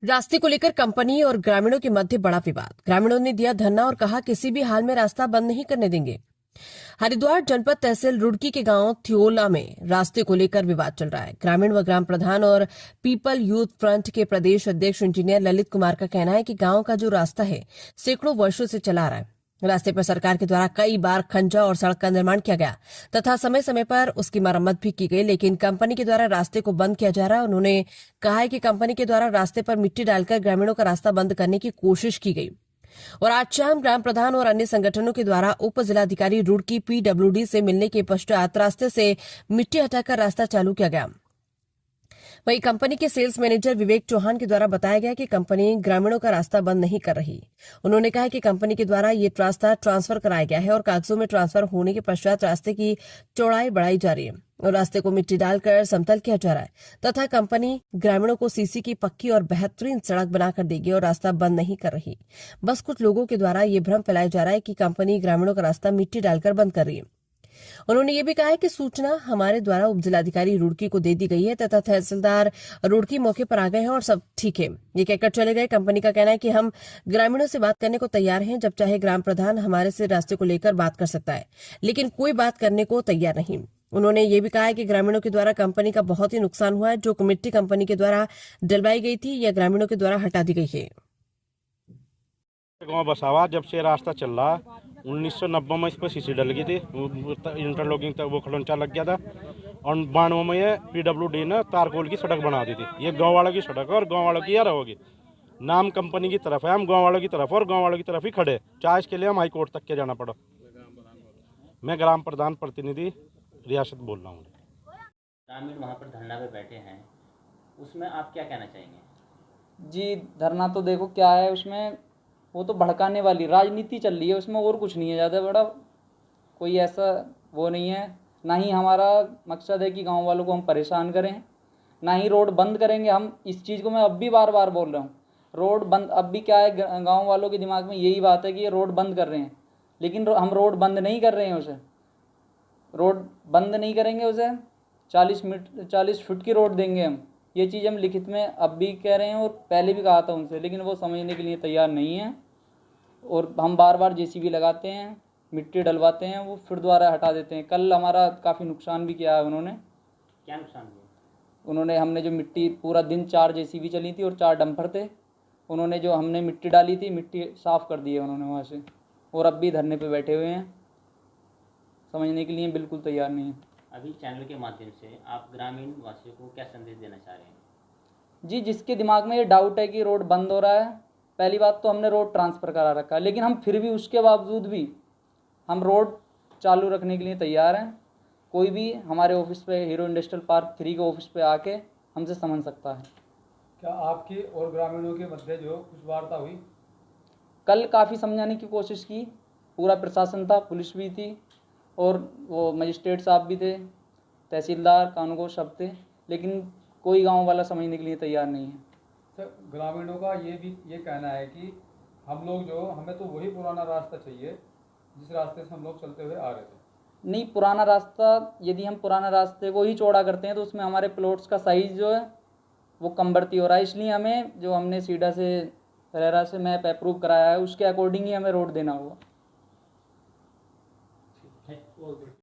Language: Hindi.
रास्ते को लेकर कंपनी और ग्रामीणों के मध्य बड़ा विवाद। ग्रामीणों ने दिया धरना और कहा किसी भी हाल में रास्ता बंद नहीं करने देंगे। हरिद्वार जनपद तहसील रुड़की के गांव थियोला में रास्ते को लेकर विवाद चल रहा है। ग्रामीण व ग्राम प्रधान और पीपल यूथ फ्रंट के प्रदेश अध्यक्ष इंजीनियर ललित कुमार का कहना है कि गांव का जो रास्ता है सैकड़ों वर्षों से चला आ रहा है। रास्ते पर सरकार के द्वारा कई बार खंजा और सड़क का निर्माण किया गया तथा समय समय पर उसकी मरम्मत भी की गई, लेकिन कंपनी के द्वारा रास्ते को बंद किया जा रहा है। उन्होंने कहा है कि कंपनी के द्वारा रास्ते पर मिट्टी डालकर ग्रामीणों का रास्ता बंद करने की कोशिश की गई और आज शाम ग्राम प्रधान और अन्य संगठनों के द्वारा उप जिलाधिकारी रुड़की पीडब्ल्यूडी से मिलने के पश्चात रास्ते से मिट्टी हटाकर रास्ता चालू किया गया। वहीं कंपनी के सेल्स मैनेजर विवेक चौहान के द्वारा बताया गया कि कंपनी ग्रामीणों का रास्ता बंद नहीं कर रही। उन्होंने कहा कि कंपनी के द्वारा ये रास्ता ट्रांसफर कराया गया है और कागजों में ट्रांसफर होने के पश्चात रास्ते की चौड़ाई बढ़ाई जा रही है और रास्ते को मिट्टी डालकर समतल किया जा रहा है तथा कंपनी ग्रामीणों को सीसी की पक्की और बेहतरीन सड़क बनाकर देगी और रास्ता बंद नहीं कर रही। बस कुछ लोगों के द्वारा ये भ्रम फैलाया जा रहा है कि कंपनी ग्रामीणों का रास्ता मिट्टी डालकर बंद कर रही है। उन्होंने ये भी कहा है कि सूचना हमारे द्वारा उप जिलाधिकारी रुड़की को दे दी गई है तथा तहसीलदार रुड़की मौके पर आ गए हैं और सब ठीक है, ये कहकर चले गए। कंपनी का कहना है कि हम ग्रामीणों से बात करने को तैयार हैं, जब चाहे ग्राम प्रधान हमारे से रास्ते को लेकर बात कर सकता है, लेकिन कोई बात करने को तैयार नहीं। उन्होंने ये भी कहा है कि ग्रामीणों के द्वारा कंपनी का बहुत ही नुकसान हुआ है। जो मिट्टी कंपनी के द्वारा डलवाई गई थी या ग्रामीणों के द्वारा हटा दी गई है। गाँव बसावा जब से रास्ता चल रहा 1990 में इस पर सीसी डल गई थी, इंटरलॉकिंग तक वो खलंचा लग गया था और 92 में ये पीडब्ल्यूडी ने तारकोल की सड़क बना दी थी। ये गांव वालों की सड़क है और गांव वालों की यार होगी। नाम कंपनी की तरफ है, हम गांव वालों की तरफ और गांव वालों की तरफ ही खड़े, चाहे इसके लिए हम हाई कोर्ट तक के जाना पड़ा। मैं ग्राम प्रधान प्रतिनिधि रियासत बोल रहा हूँ। ग्रामीण वहाँ पर धरना पे बैठे हैं, उसमें आप क्या कहना चाहेंगे? जी, धरना तो देखो क्या है, उसमें वो तो भड़काने वाली राजनीति चल रही है, उसमें और कुछ नहीं है। ज़्यादा बड़ा कोई ऐसा वो नहीं है। ना ही हमारा मकसद है कि गांव वालों को हम परेशान करें, ना ही रोड बंद करेंगे। हम इस चीज़ को मैं अब भी बार बार बोल रहा हूँ, रोड बंद अब भी क्या है, गांव वालों के दिमाग में यही बात है कि ये रोड बंद कर रहे हैं, लेकिन हम रोड बंद नहीं कर रहे हैं। उसे रोड बंद नहीं करेंगे, उसे 40 फुट की रोड देंगे हम। ये चीज़ हम लिखित में अब भी कह रहे हैं और पहले भी कहा था उनसे, लेकिन वो समझने के लिए तैयार नहीं है। और हम बार बार जेसीबी लगाते हैं, मिट्टी डलवाते हैं, वो फिर दोबारा हटा देते हैं। कल हमारा काफ़ी नुकसान भी किया है उन्होंने। क्या नुकसान हुआ? उन्होंने हमने जो मिट्टी पूरा दिन 4 जेसीबी चली थी और 4 डंपर थे, उन्होंने जो हमने मिट्टी डाली थी, मिट्टी साफ़ कर दी है उन्होंने वहाँ से, और अब भी धरने पे बैठे हुए हैं, समझने के लिए बिल्कुल तैयार नहीं है। अभी चैनल के माध्यम से आप ग्रामीण वासियों को क्या संदेश देना चाह रहे हैं? जी, जिसके दिमाग में ये डाउट है कि रोड बंद हो रहा है, पहली बात तो हमने रोड ट्रांसफ़र करा रखा है, लेकिन हम फिर भी उसके बावजूद भी हम रोड चालू रखने के लिए तैयार हैं। कोई भी हमारे ऑफिस पे, हीरो इंडस्ट्रियल पार्क 3 के ऑफिस पे आके हमसे समझ सकता है। क्या आपकी और ग्रामीणों के मध्य जो कुछ वार्ता हुई? कल काफ़ी समझाने की कोशिश की, पूरा प्रशासन था, पुलिस भी थी और वो मजिस्ट्रेट साहब भी थे, तहसीलदार, कानूनगो सब थे, लेकिन कोई गांव वाला समझने के लिए तैयार नहीं है। सर, ग्रामीणों का ये कहना है कि हम लोग जो हमें तो वही पुराना रास्ता चाहिए जिस रास्ते से हम लोग चलते हुए आ रहे थे। नहीं, पुराना रास्ता, यदि हम पुराना रास्ते को ही चौड़ा करते हैं तो उसमें हमारे प्लॉट्स का साइज़ जो है वो कम बढ़ती हो रहा है। इसलिए हमें जो हमने सीडा से, रेरा से मैप अप्रूव कराया है, उसके अकॉर्डिंग ही हमें रोड देना होगा।